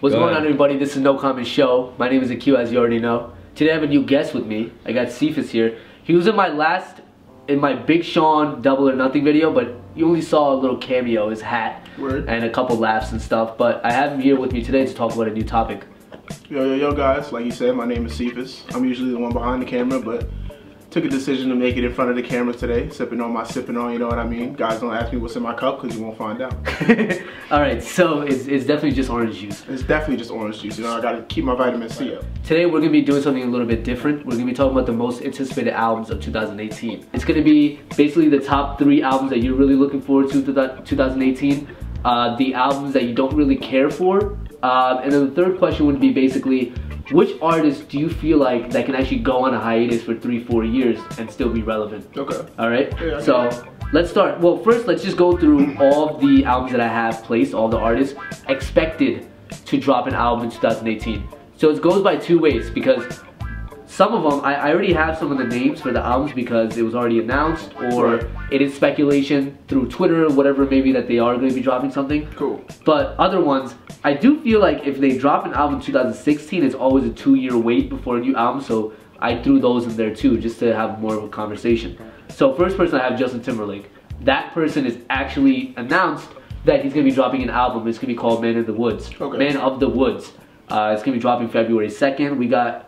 What's going on, everybody? This is No Comment Show. My name is Akil, as you already know. Today I have a new guest with me. I got Sephus here. He was in my Big Sean Double or Nothing video, but you only saw a little cameo, his hat, and a couple laughs and stuff. But I have him here with me today to talk about a new topic. Yo, guys. Like you said, my name is Sephus. I'm usually the one behind the camera, but took a decision to make it in front of the camera today, sipping on, you know what I mean? Guys, don't ask me what's in my cup because you won't find out. Alright, so it's definitely just orange juice. It's definitely just orange juice. You know, I gotta keep my vitamin C up. Today we're gonna be doing something a little bit different. We're gonna be talking about the most anticipated albums of 2018. It's gonna be basically the top 3 albums that you're really looking forward to 2018, the albums that you don't really care for, and then the third question would be basically, which artists do you feel like that can actually go on a hiatus for 3-4 years and still be relevant? Okay. Alright? Yeah, so let's start. Well, first let's just go through all the albums that I have placed, all the artists expected to drop an album in 2018. So it goes by 2 ways, because some of them, I already have some of the names for the albums because it was already announced, or it is speculation through Twitter or whatever, maybe that they are going to be dropping something. Cool. But other ones, I do feel like if they drop an album in 2016, it's always a 2-year wait before a new album, so I threw those in there too, just to have more of a conversation. So first person, I have Justin Timberlake. That person is actually announced that he's going to be dropping an album. It's going to be called Man of the Woods. Okay. Man of the Woods. It's going to be dropping February 2nd. We got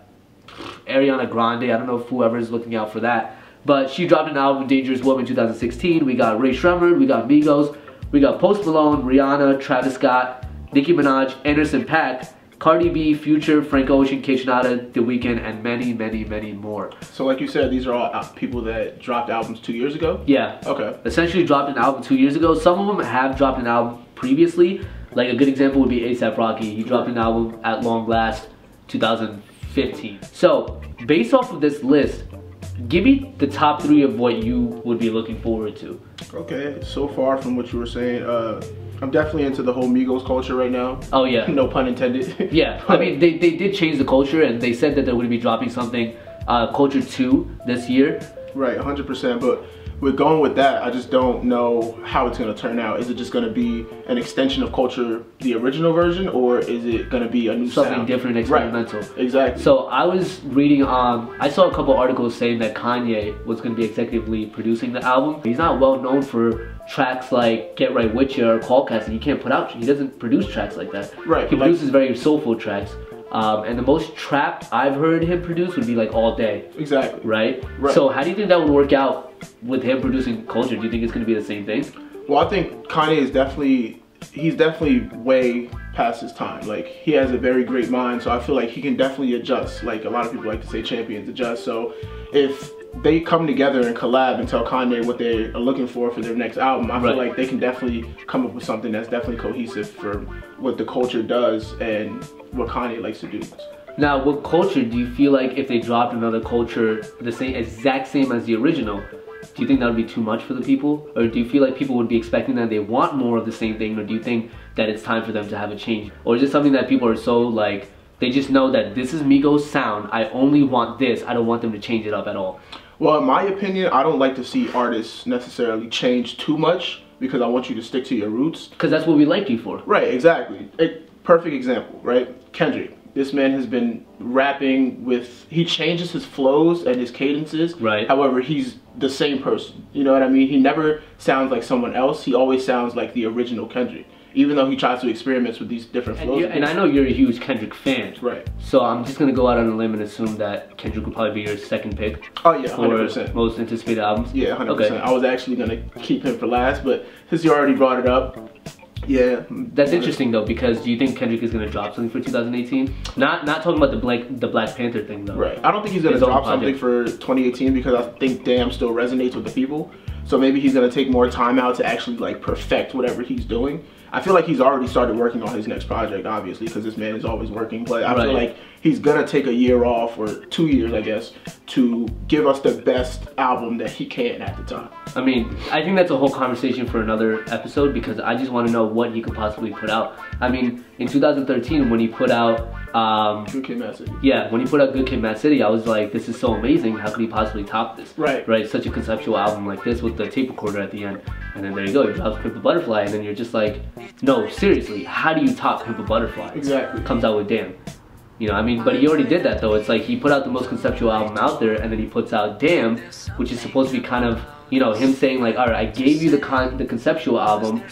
Ariana Grande. I don't know if whoever is looking out for that, but she dropped an album, Dangerous Woman, 2016. We got Ray Shremmer, we got Migos, we got Post Malone, Rihanna, Travis Scott, Nicki Minaj, Anderson .Paak, Cardi B, Future, Frank Ocean, Kitchenada, The Weeknd, and many, many, many more. So like you said, these are all people that dropped albums 2 years ago? Yeah. Okay. Essentially dropped an album 2 years ago. Some of them have dropped an album previously. Like a good example would be A$AP Rocky. He dropped an album At Long Last, 2015. So based off of this list, give me the top 3 of what you would be looking forward to. Okay, so far from what you were saying, I'm definitely into the whole Migos culture right now. Oh yeah. No pun intended. Yeah, I mean, they did change the culture, and they said that they're going to be dropping something, Culture 2, this year. Right, 100%, but with going with that, I just don't know how it's going to turn out. Is it just going to be an extension of Culture, the original version, or is it going to be a new something different, experimental? Right. Exactly. So I was reading, I saw a couple articles saying that Kanye was going to be executively producing the album. He's not well known for tracks like Get Right With You or Call Casting. He doesn't produce tracks like that. Right. He produces very soulful tracks. And the most trap I've heard him produce would be like All Day. Exactly. Right? So how do you think that would work out with him producing Culture? Do you think it's going to be the same thing? Well, I think Kanye is he's definitely way past his time. Like, he has a very great mind, so I feel like he can definitely adjust. Like a lot of people like to say, champions adjust. So if they come together and collab and tell Kanye what they are looking for their next album, I feel like they can definitely come up with something that's definitely cohesive for what the Culture does and what Kanye likes to do. Now, with Culture, do you feel like if they dropped another Culture the exact same as the original, do you think that would be too much for the people? Or do you feel like people would be expecting that they want more of the same thing? Or do you think that it's time for them to have a change? Or is it something that people are so like, they just know that this is Migos' sound, I only want this, I don't want them to change it up at all? Well, in my opinion, I don't like to see artists necessarily change too much, because I want you to stick to your roots. Because that's what we like you for. Right, exactly. A perfect example, right? Kendrick. This man has been rapping he changes his flows and his cadences. Right. However, he's the same person. You know what I mean? He never sounds like someone else. He always sounds like the original Kendrick. Even though he tries to experiment with these different flows. And I know you're a huge Kendrick fan. Right. So I'm just going to go out on a limb and assume that Kendrick would probably be your second pick. Oh yeah, 100%. For most anticipated albums? Yeah, 100%. Okay. I was actually going to keep him for last, but since you already brought it up, yeah. That's interesting though, because do you think Kendrick is going to drop something for 2018? Not talking about the Black Panther thing though. Right. I don't think he's going to drop something for 2018 because I think Damn still resonates with the people. So maybe he's going to take more time out to actually like perfect whatever he's doing. I feel like he's already started working on his next project, obviously, because this man is always working. But I feel like he's gonna take a year off, or 2 years, I guess, to give us the best album that he can at the time. I mean, I think that's a whole conversation for another episode, because I just want to know what he could possibly put out. I mean, in 2013, when he put out Good Kid, Mad City. Yeah, when he put out Good Kid, Mad City, I was like, this is so amazing. How could he possibly top this? Right. Right. Such a conceptual album like this with the tape recorder at the end, and then there you go. You drop Pimp a Butterfly, and then you're just like, no, seriously, how do you top Pimp a Butterfly? Exactly. Comes out with Damn. You know, I mean, but he already did that though. It's like he put out the most conceptual album out there, and then he puts out Damn, which is supposed to be kind of, you know, him saying like, all right, I gave you the conceptual album,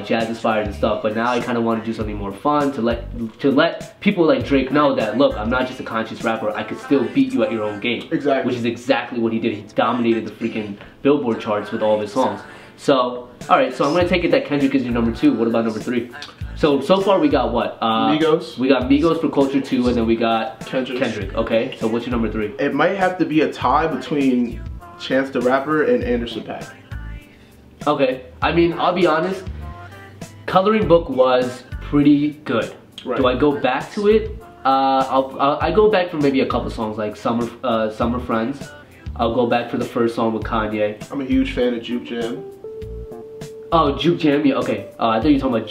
jazz inspired and stuff, but now I kind of want to do something more fun to let people like Drake know that, look, I'm not just a conscious rapper. I could still beat you at your own game. Exactly. Which is exactly what he did. He dominated the freaking Billboard charts with all of his songs. So, all right, so I'm gonna take it that Kendrick is your number 2. What about number 3? So far we got what? Migos. We got Migos for Culture 2, and then we got Kendrick. Okay, so what's your number 3? It might have to be a tie between Chance the Rapper and Anderson .Paak. Okay, I mean, I'll be honest, Coloring Book was pretty good. Right. Do I go back to it? I go back for maybe a couple songs like Summer Friends. I'll go back for the first song with Kanye. I'm a huge fan of Juke Jam. Oh, Juke Jam, yeah, okay. I thought you were talking about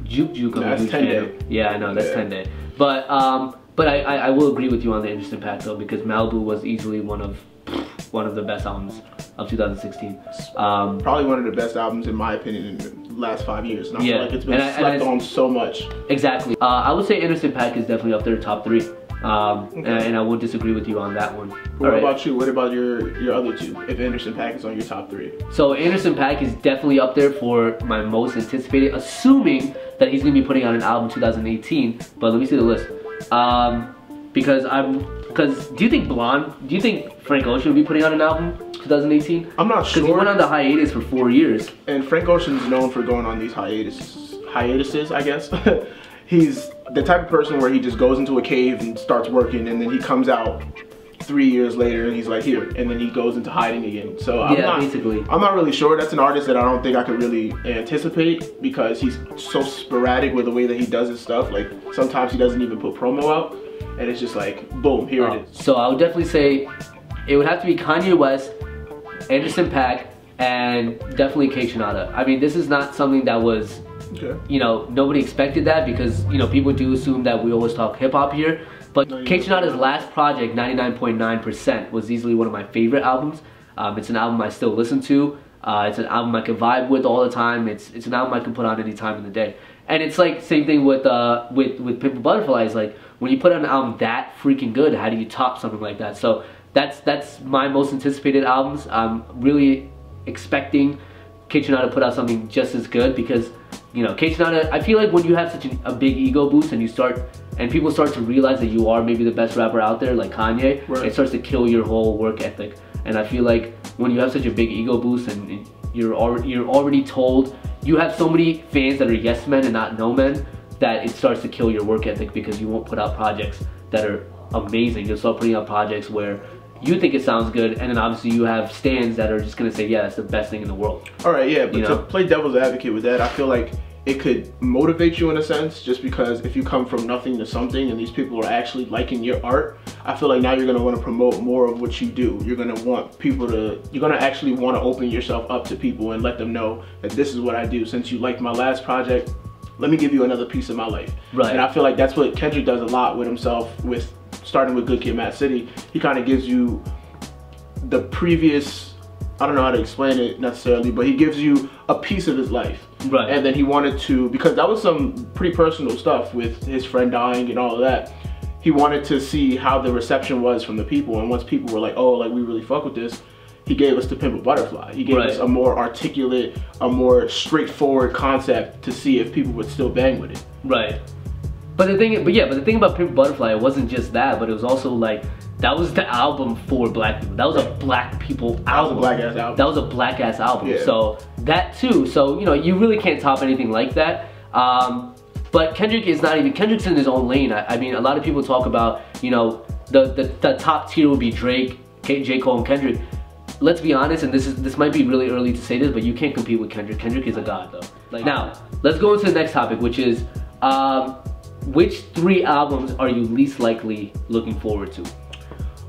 Juke. That's 10 Day. Yeah, I know, that's 10 Day. But I will agree with you on the Anderson .Paak though, because Malibu was easily one of the best albums of 2016. Probably one of the best albums in my opinion in the last 5 years. And I feel like it's been slept on so much. Exactly. I would say Anderson .Paak is definitely up there, top 3. And I won't disagree with you on that one. What about you? What about your other 2? If Anderson .Paak is on your top 3. So Anderson .Paak is definitely up there for my most anticipated, assuming that he's gonna be putting out an album 2018. But let me see the list. Because do you think Frank Ocean will be putting out an album 2018? I'm not sure. Because he went on the hiatus for 4 years. And Frank Ocean's known for going on these hiatuses, I guess. He's the type of person where he just goes into a cave and starts working, and then he comes out 3 years later and he's like, here, and then he goes into hiding again. So I'm not really sure. That's an artist that I don't think I could really anticipate, because he's so sporadic with the way that he does his stuff. Like sometimes he doesn't even put promo out, and it's just like, boom, here it is. So I would definitely say it would have to be Kanye West, Anderson .Paak, and definitely K Tronada. I mean, this is not something that was, you know, nobody expected that, because, you know, people do assume that we always talk hip hop here. But K Tronada's last project, 99.9%, was easily one of my favorite albums. It's an album I still listen to. It's an album I can vibe with all the time. It's an album I can put on any time in the day. And it's like same thing with Pimp a Butterfly. Is like, when you put out an album that freaking good, how do you top something like that? So that's my most anticipated albums. I'm really expecting K Tronada to put out something just as good, because, you know, K Tronada, I feel like when you have such a big ego boost and people start to realize that you are maybe the best rapper out there, like Kanye, it starts to kill your whole work ethic. And I feel like when you have such a big ego boost and you're already told, you have so many fans that are yes men and not no men, that it starts to kill your work ethic, because you won't put out projects that are amazing. You'll start putting out projects where you think it sounds good, and then obviously you have stans that are just gonna say, yeah, that's the best thing in the world. Alright, yeah, but to play devil's advocate with that, I feel like it could motivate you in a sense, just because if you come from nothing to something and these people are actually liking your art, I feel like now you're gonna want to promote more of what you do. You're gonna want people to, you're gonna actually want to open yourself up to people and let them know that this is what I do. Since you liked my last project, let me give you another piece of my life. Right. And I feel like that's what Kendrick does a lot with himself, with starting with Good Kid, Mad City. He kind of gives you the previous, I don't know how to explain it necessarily, but he gives you a piece of his life. Right. And then he wanted to, because that was some pretty personal stuff with his friend dying and all of that, he wanted to see how the reception was from the people. And once people were like, oh, like, we really fuck with this, he gave us To Pimp a Butterfly. He gave us a more articulate, a more straightforward concept to see if people would still bang with it. Right. But the thing about Pimp a Butterfly, it wasn't just that, but it was also like, that was the album for black people. That was a black people album. That was a black ass album. That was a black ass album. Yeah. So that too. So, you know, you really can't top anything like that. But Kendrick is not even, Kendrick's in his own lane. I mean, a lot of people talk about, you know, the top tier would be Drake, J. Cole, and Kendrick. Let's be honest, and this might be really early to say this, but you can't compete with Kendrick. Kendrick is a god, though. Like, now, let's go into the next topic, which is, which 3 albums are you least likely looking forward to?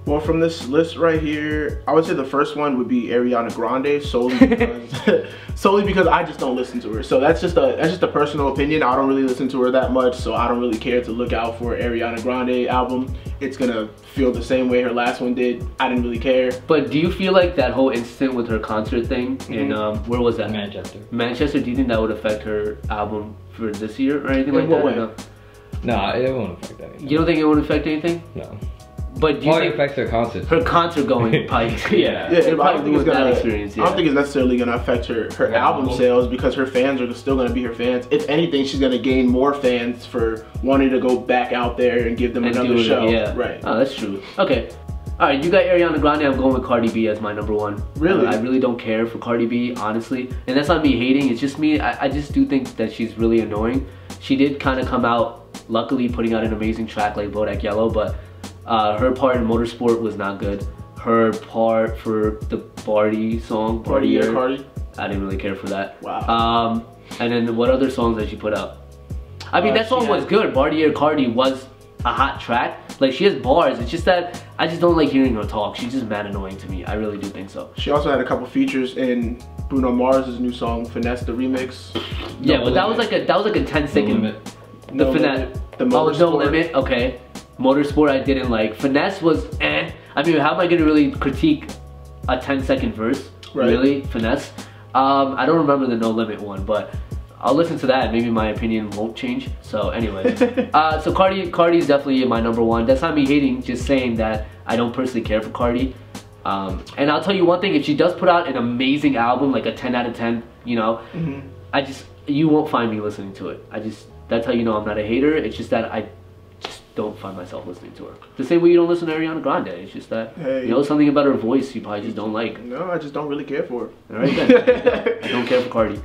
Well, from this list right here, I would say the first one would be Ariana Grande, solely because I just don't listen to her. So that's just a personal opinion. I don't really listen to her that much, so I don't really care to look out for Ariana Grande album. It's gonna feel the same way her last one did. I didn't really care. But do you feel like that whole incident with her concert thing in where was that? Manchester. Manchester. Do you think that would affect her album for this year or anything like that? No? No, it won't affect anything. You don't think it would affect anything? No. But do you think affects her concert? Her concert going probably. Yeah. But I don't think it's gonna. Experience, yeah. I don't think it's necessarily gonna affect her album sales because her fans are still gonna be her fans. If anything, she's gonna gain more fans for wanting to go back out there and give them another show. Yeah. Right. Oh, that's true. Okay. All right, you got Ariana Grande. I'm going with Cardi B as my #1. Really? I really don't care for Cardi B, honestly. And that's not me hating. It's just me. I just do think that she's really annoying. She did kind of come out, luckily, putting out an amazing track like Bodak Yellow, but her part in Motorsport was not good. Her part for the Barty song, Bartier, Cardi. I didn't really care for that. Wow. And then what other songs did she put out? I mean, that song was good. Bartier Cardi was a hot track. Like, she has bars. It's just that I just don't like hearing her talk. She's just mad annoying to me. I really do think so. She also had a couple features in Bruno Mars' new song Finesse, the remix. Yeah, but that was like a 10-second. No The Finesse. The No Motorsport. Limit. Okay. Motorsport I didn't like. Finesse was eh. I mean, how am I gonna really critique a 10-second verse? Right. Really? Finesse? I don't remember the No Limit one, but I'll listen to that. Maybe my opinion won't change. So anyway. So Cardi is definitely my #1. That's not me hating, just saying that I don't personally care for Cardi. And I'll tell you one thing, if she does put out an amazing album, like a 10 out of 10, you know, you won't find me listening to it. That's how you know I'm not a hater. It's just that I just don't find myself listening to her. The same way you don't listen to Ariana Grande. It's just that, you know, something about her voice you probably just don't like. No, I just don't really care for her. All right then. I don't care for Cardi.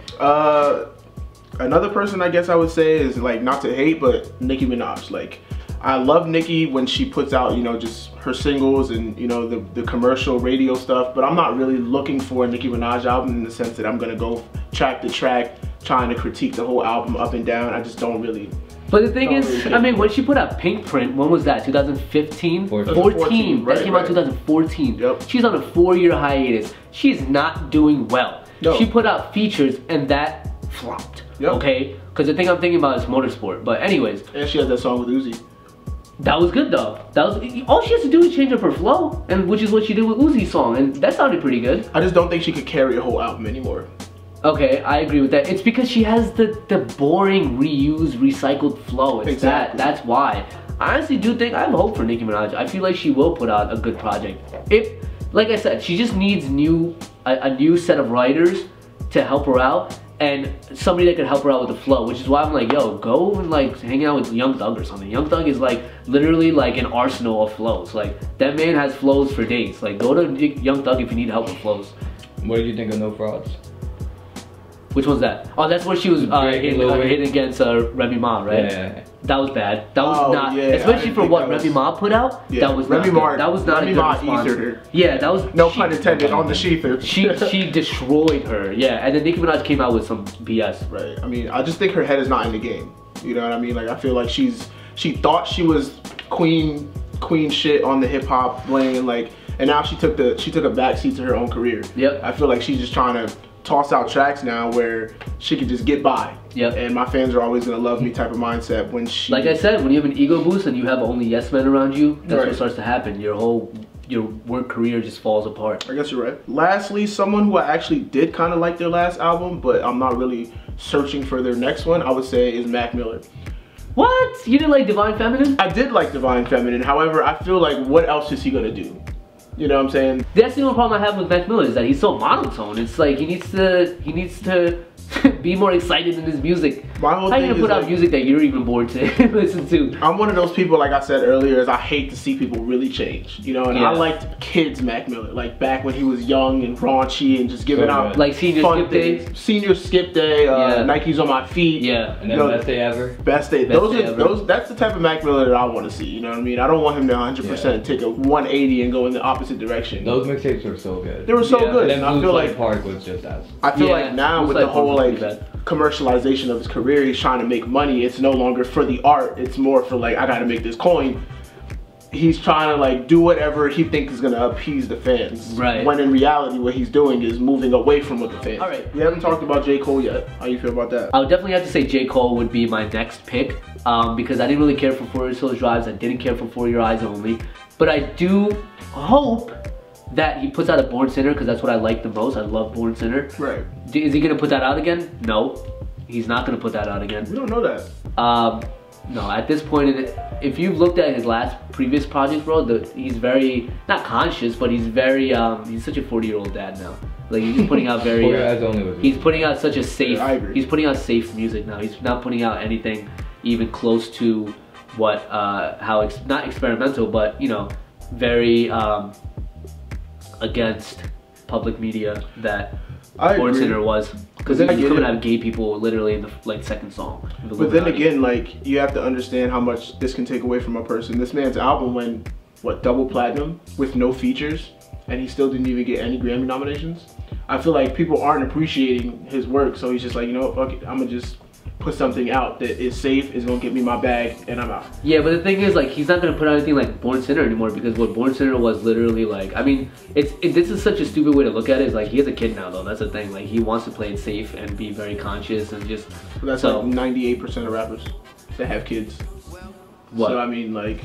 Another person I guess I would say is, like, not to hate, but Nicki Minaj. Like, I love Nicki when she puts out, you know, just her singles and, you know, the commercial radio stuff, but I'm not really looking for a Nicki Minaj album in the sense that I'm gonna go track to track trying to critique the whole album up and down. I just don't really. But the thing is, I mean, when she put out Pink Print, when was that? 2015? 14. That came out 2014. Yep. She's on a 4-year hiatus. She's not doing well. No. She put out features and that flopped. Yep. Okay? Because the thing I'm thinking about is Motorsport. But anyways. And she has that song with Uzi. That was good though. That was all she has to do is change up her flow, and which is what she did with Uzi's song, and that sounded pretty good. I just don't think she could carry a whole album anymore. Okay, I agree with that. It's because she has the boring reused, recycled flow. It's Exactly. that's why. I honestly do think I have hope for Nicki Minaj. I feel like she will put out a good project. If, like I said, she just needs a new set of writers to help her out, and somebody that could help her out with the flow, which is why I'm like, yo, go and like hang out with Young Thug or something. Young Thug is like literally like an arsenal of flows. Like, that man has flows for days. Like, go to Young Thug if you need help with flows. What did you think of No Frauds? Which one's that? Oh, that's where she was hitting against Remy Ma, right? Yeah. That was bad. That was not, yeah, especially for what Remy Ma put out. Yeah. That was Remy not Ma. good. That was not Remy a good Ma response. ethered her. Yeah, that was No pun intended on the sheather. she destroyed her. Yeah, and then Nicki Minaj came out with some BS. Right. I mean, I just think her head is not in the game. You know what I mean? Like, I feel like she thought she was queen shit on the hip hop lane, like, and now she took a backseat to her own career. Yep. I feel like she's just trying to toss out tracks now where she can just get by. Yep. And my fans are always gonna love me type of mindset when she. Like I said, when you have an ego boost and you have only yes men around you, that's Right. what starts to happen. Your work career just falls apart. I guess you're right. Lastly, someone who I actually did kind of like their last album, but I'm not really searching for their next one, I would say is Mac Miller. What? You didn't like Divine Feminine? I did like Divine Feminine, however, I feel like what else is he gonna do? You know what I'm saying? That's the only problem I have with Mac Miller is that he's so monotone. It's like he needs to be more excited in his music. My whole How are you thing gonna put is, out like, music that you're even bored to listen to? I'm one of those people, like I said earlier, is I hate to see people really change. You know, and Yeah. I liked kids Mac Miller, like back when he was young and raunchy and just giving So out good. Like Senior fun Skip Day? things. Senior Skip Day, Yeah. Nike's on my feet. Yeah. And then You know, Best Day Ever? Best day. Best day ever. That's the type of Mac Miller that I want to see. You know what I mean? I don't want him to 100% take a 180 and go in the opposite direction. Those mixtapes were so good. They were so Yeah. good. And then And I Blue feel Slide like Park was just as. I feel Yeah, like now Blue with Slide the whole Park was like pretty bad. commercialization of his career, he's trying to make money. It's no longer for the art. It's more for like, I gotta make this coin. he's trying to like do whatever he thinks is gonna appease the fans. Right. When in reality, what he's doing is moving away from what the fans. All right. We haven't talked about J. Cole yet. How you feel about that? I would definitely have to say J. Cole would be my next pick because I didn't really care for Forest Hills Drives. I didn't care for For Your Eyes Only. But I do hope that he puts out a Born Sinner because that's what I like the most. I love Born Sinner. Right. Is he going to put that out again? No. He's not going to put that out again. We don't know that. No, at this point, if you've looked at his previous projects, bro, he's very, not conscious, but he's very, he's such a 40-year-old dad now. Like, he's just putting out very, he's putting out such a safe, he's putting out safe music now. He's not putting out anything even close to what, not experimental, but, you know, very against public media that Born Sinner was. Because then he's coming out of gay people literally in the like second song. But then again, like, you have to understand how much this can take away from a person. This man's album went, what, double platinum with no features, and he still didn't even get any Grammy nominations. I feel like people aren't appreciating his work, so he's just like, you know what, fuck it, I'm gonna just put something out that is safe, is gonna get me my bag, and I'm out. Yeah, but the thing is, like, he's not gonna put out anything like Born Sinner anymore because what Born Sinner was literally like, I mean, this is such a stupid way to look at it. Is like, he has a kid now though, that's the thing. Like, he wants to play it safe and be very conscious and just. That's like 98% of rappers that have kids. What? So I mean, like,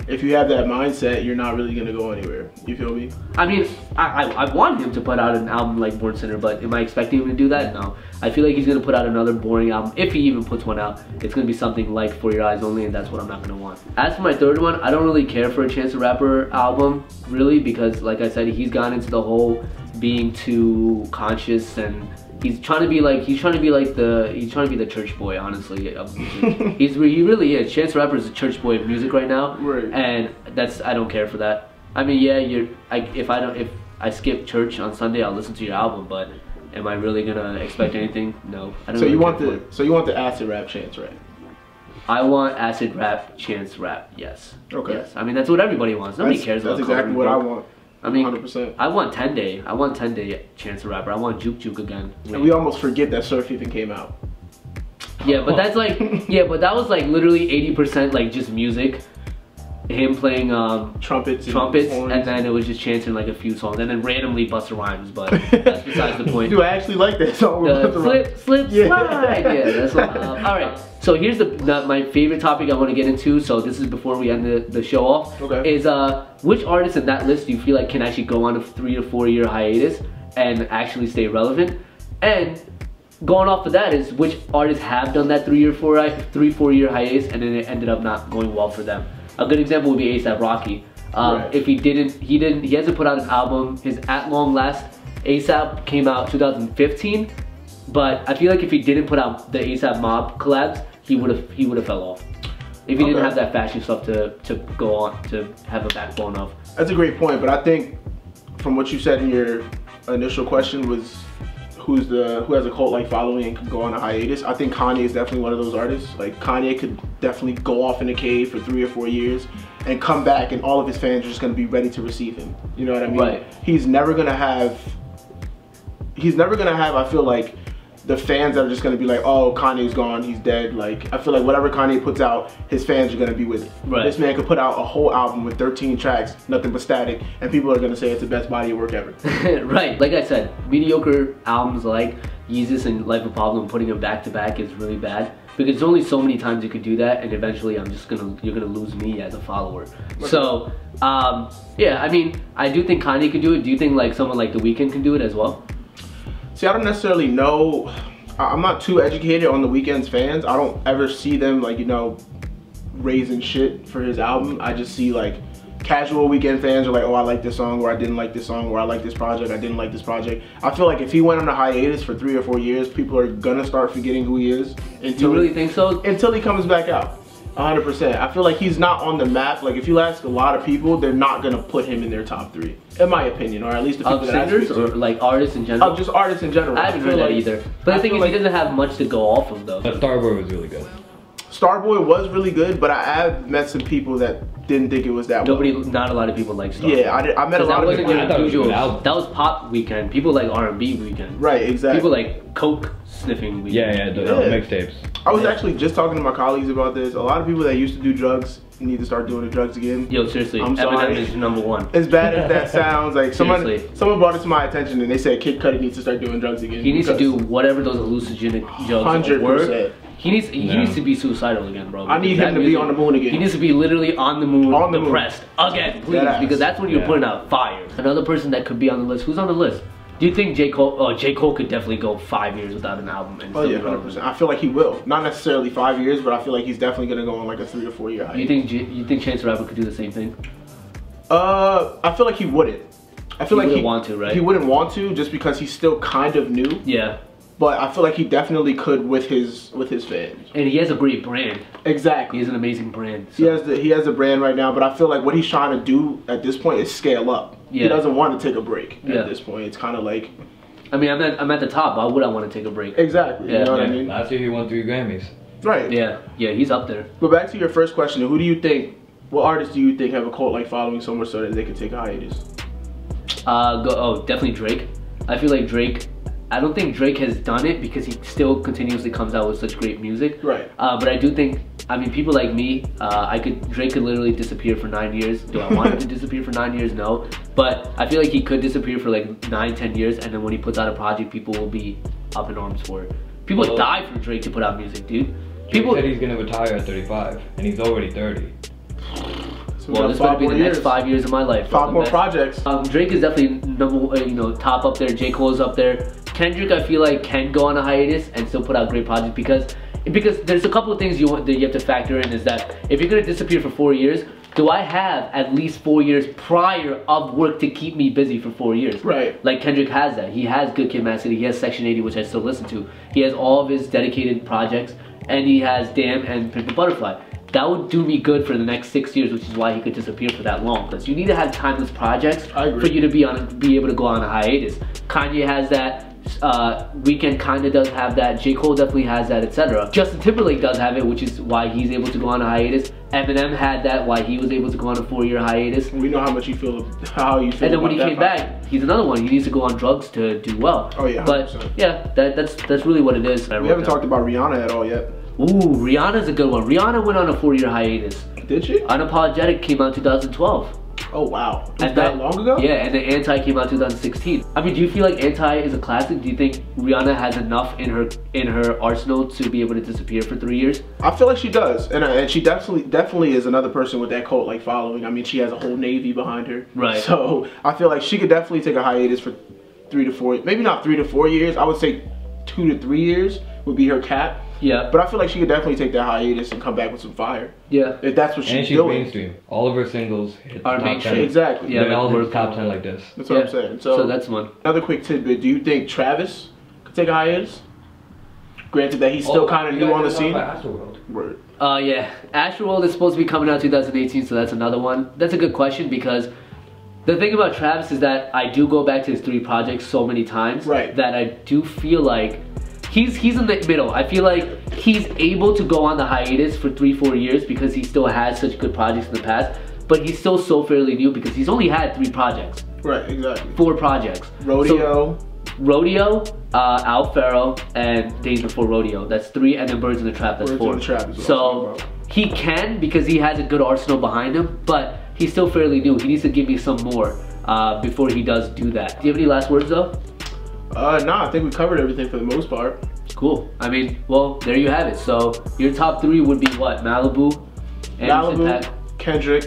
if you have that mindset, you're not really gonna go anywhere. You feel me? I mean, I want him to put out an album like Born Sinner, but am I expecting him to do that? No. I feel like he's gonna put out another boring album. If he even puts one out, it's gonna be something like For Your Eyes Only, and that's what I'm not gonna want. As for my third one, I don't really care for a Chance the Rapper album, really, because like I said, he's gone into the whole being too conscious and he's trying to be the church boy, honestly. He really is. Chance the Rapper is a church boy of music right now, right. And I don't care for that. I mean, yeah, if I skip church on Sunday, I'll listen to your album, but am I really gonna expect anything? No, I don't. So you want the acid rap Chance, right? I want acid rap Chance rap. Yes. Okay. Yes. I mean, that's what everybody wants. Nobody cares about. That's exactly what I want. I mean, 100%. I want 10 Day. I want 10 Day Chance the Rapper. I want Juke Juke again. And we almost forget that Surf even came out. Yeah, but that's like, yeah, but that was like literally 80% like just music. Him playing trumpets, and then it was just Chance in like a few songs, and then randomly Busta Rhymes, but that's besides the point. Dude, I actually like that song. Slip, slide. Yeah, that's what. All right. So here's my favorite topic I want to get into. So this is before we end the show off. Okay. Is which artists in that list do you feel like can actually go on a 3 to 4 year hiatus and actually stay relevant? And going off of that is which artists have done that 3 or 4 year hiatus and then it ended up not going well for them. A good example would be A$AP Rocky. Right. If he hasn't put out an album. His At Long Last A$AP came out 2015, but I feel like if he didn't put out the A$AP Mob collabs, he would have fell off. If he didn't have that fashion stuff to go on, to have a backbone of. That's a great point, but I think from what you said in your initial question was who has a cult-like following and can go on a hiatus. I think Kanye is definitely one of those artists. Like, Kanye could definitely go off in a cave for 3 or 4 years and come back and all of his fans are just gonna be ready to receive him. You know what I mean? Right. He's never gonna have, I feel like, the fans that are just gonna be like, oh, Kanye's gone, he's dead. Like, I feel like whatever Kanye puts out, his fans are gonna be with it. Right. This man could put out a whole album with 13 tracks, nothing but static, and people are gonna say it's the best body of work ever. Right, like I said, mediocre albums like Yeezus and Life of Pablo, putting them back to back is really bad. Because there's only so many times you could do that, and eventually you're gonna lose me as a follower. Okay. So, yeah, I mean, I do think Kanye could do it. Do you think like someone like The Weeknd can do it as well? See, I don't necessarily know. I'm not too educated on The Weeknd's fans. I don't ever see them like, you know, raising shit for his album. I just see like casual Weeknd fans are like, oh, I like this song, or I didn't like this song, or I like this project, I didn't like this project. I feel like if he went on a hiatus for 3 or 4 years, people are gonna start forgetting who he is. You really think so? Until he comes back out. 100%. I feel like he's not on the map. Like, if you ask a lot of people, they're not gonna put him in their top 3, in my opinion, or at least the people that singers or like artists in general. Just artists in general. I haven't heard that either. But the thing is, he doesn't have much to go off of though. But Starboy was really good. Starboy was really good, but I have met some people that didn't think it was that well. Not a lot of people like Starboy. Yeah, I met a lot of people. That was pop Weeknd. People like R&B Weeknd. Right, exactly. People like Coke sniffing weed. Yeah, the mixtapes. I was actually just talking to my colleagues about this. A lot of people that used to do drugs need to start doing the drugs again. Yo, seriously, I'm Eminem sorry. is #1. As bad as that sounds, like someone Seriously. brought it to my attention and they said Kid Cudi needs to start doing drugs again. He needs to do whatever those hallucinogenic drugs 100%. were. He needs to be suicidal again, bro. I need him to be on the moon again. He needs to be literally on the moon, On the moon. depressed again, please, That ass. because that's when you're putting out fire. Another person that could be on the list. Who's on the list? Do you think J. Cole? Oh, J. Cole could definitely go 5 years without an album. And Oh still yeah, be relevant. 100%. I feel like he will. Not necessarily 5 years, but I feel like he's definitely gonna go on like a 3 to 4 year hiatus. You think Chance the Rapper could do the same thing? I feel like he wouldn't. I feel like wouldn't want to, right? He wouldn't want to just because he's still kind of new. Yeah. But I feel like he definitely could with his fans. And he has a great brand. Exactly. He has an amazing brand. So. He has a brand right now, but I feel like what he's trying to do at this point is scale up. Yeah. He doesn't want to take a break Yeah. at this point. It's kind of like, I mean, I'm at the top. Why would I want to take a break? exactly. Yeah. You know what I mean? Last year he won 3 Grammys. Right. Yeah, he's up there. But back to your first question, who do you think? What artists do you think have a cult-like following so much so that they could take a hiatus? Definitely Drake. I feel like Drake. I don't think Drake has done it because he still continuously comes out with such great music. Right. But I do think, I mean, people like me, Drake could literally disappear for 9 years. Do I want him to disappear for 9 years? No. But I feel like he could disappear for like 9, 10 years, and then when he puts out a project, people will be up in arms for it. People die for Drake to put out music, dude. People said he's gonna retire at 35, and he's already 30. So Well, this is gonna be the next 5 years of my life. 5 more projects. Drake is definitely top up there. J. Cole's up there. Kendrick, I feel like, can go on a hiatus and still put out great projects because there's a couple of things that you have to factor in. Is that if you're gonna disappear for 4 years, do I have at least 4 years prior of work to keep me busy for 4 years? Right. Like Kendrick has that. He has Good Kid, Mad City. He has Section 80, which I still listen to. He has all of his dedicated projects, and he has Damn and Pimp a Butterfly. That would do me good for the next 6 years, which is why he could disappear for that long. Because you need to have timeless projects I agree. for you to be able to go on a hiatus. Kanye has that. Weeknd kinda does have that. J. Cole definitely has that, etc. Justin Timberlake does have it, which is why he's able to go on a hiatus. Eminem had that, why he was able to go on a 4-year hiatus. We know how much you feel. And then when he came back, he's another one. He needs to go on drugs to do well. Oh yeah, 100%. But yeah, that's really what it is. We haven't talked about Rihanna at all yet. Ooh, Rihanna's a good one. Rihanna went on a 4-year hiatus. Did she? Unapologetic came out in 2012. Oh wow. Was And that long ago? Yeah, and then Anti came out 2016. I mean, do you feel like Anti is a classic? Do you think Rihanna has enough in her arsenal to be able to disappear for 3 years? I feel like she does, and she definitely is another person with that cult-like following. I mean, she has a whole navy behind her. Right. So I feel like she could definitely take a hiatus for 3 to 4, maybe not 3 to 4 years. I would say 2 to 3 years would be her cap. Yeah. But I feel like she could definitely take that hiatus and come back with some fire. Yeah. If that's what And she's she's doing. mainstream. All of her singles hit the Are top mainstream. 10. Exactly. Yeah, Yeah, all of her but- top 10 like this. That's what I'm saying. So that's one. Another quick tidbit. Do you think Travis could take a hiatus? Granted that he's still kind of new on the scene. Word. Yeah. Astroworld is supposed to be coming out 2018, so that's another one. That's a good question because the thing about Travis is that I do go back to his 3 projects so many times. Right. That I do feel like he's in the middle. I feel like he's able to go on the hiatus for 3-4 years because he still has such good projects in the past, but he's still so fairly new because he's only had 3 projects. Right, exactly. 4 projects. Rodeo. So, Rodeo, Al Faro, and Days Before Rodeo. That's 3, and then Birds in the Trap. That's Birds 4. in the Trap is what I'm So talking about. he can because he has a good arsenal behind him, but he's still fairly new. He needs to give me some more before he does do that. Do you have any last words though? Nah, I think we covered everything for the most part. Cool. I mean, well, there you have it. So your top 3 would be what? Malibu, Anderson Malibu, .Paak. Kendrick,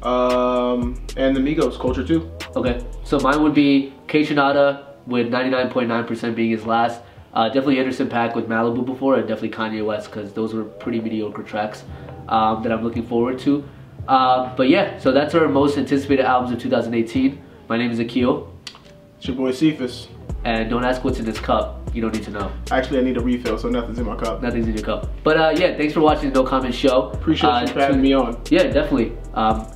and the Migos, Culture 2. Okay. So mine would be K Shinada with 99.9% being his last. Definitely Anderson .Paak with Malibu before, and definitely Kanye West because those were pretty mediocre tracks that I'm looking forward to. But yeah, so that's our most anticipated albums of 2018. My name is Akil. It's your boy Sephus. And don't ask what's in this cup. You don't need to know. Actually, I need a refill, so nothing's in my cup. Nothing's in your cup. But yeah, thanks for watching the No Comment Show. Appreciate you for having me on. Yeah, definitely.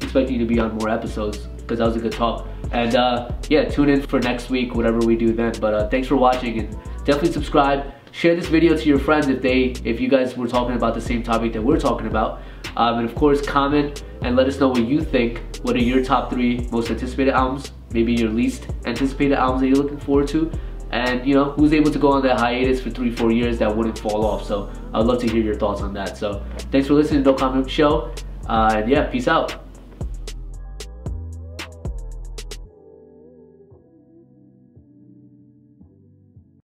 Expecting you to be on more episodes because that was a good talk. And yeah, tune in for next week, whatever we do then. But thanks for watching, and definitely subscribe. Share this video to your friends if you guys were talking about the same topic that we're talking about. And of course, comment and let us know what you think. What are your top 3 most anticipated albums? Maybe your least anticipated albums that you're looking forward to. and you know, who's able to go on that hiatus for 3-4 years that wouldn't fall off. So I'd love to hear your thoughts on that. So thanks for listening to No Comment Show, and yeah, peace out.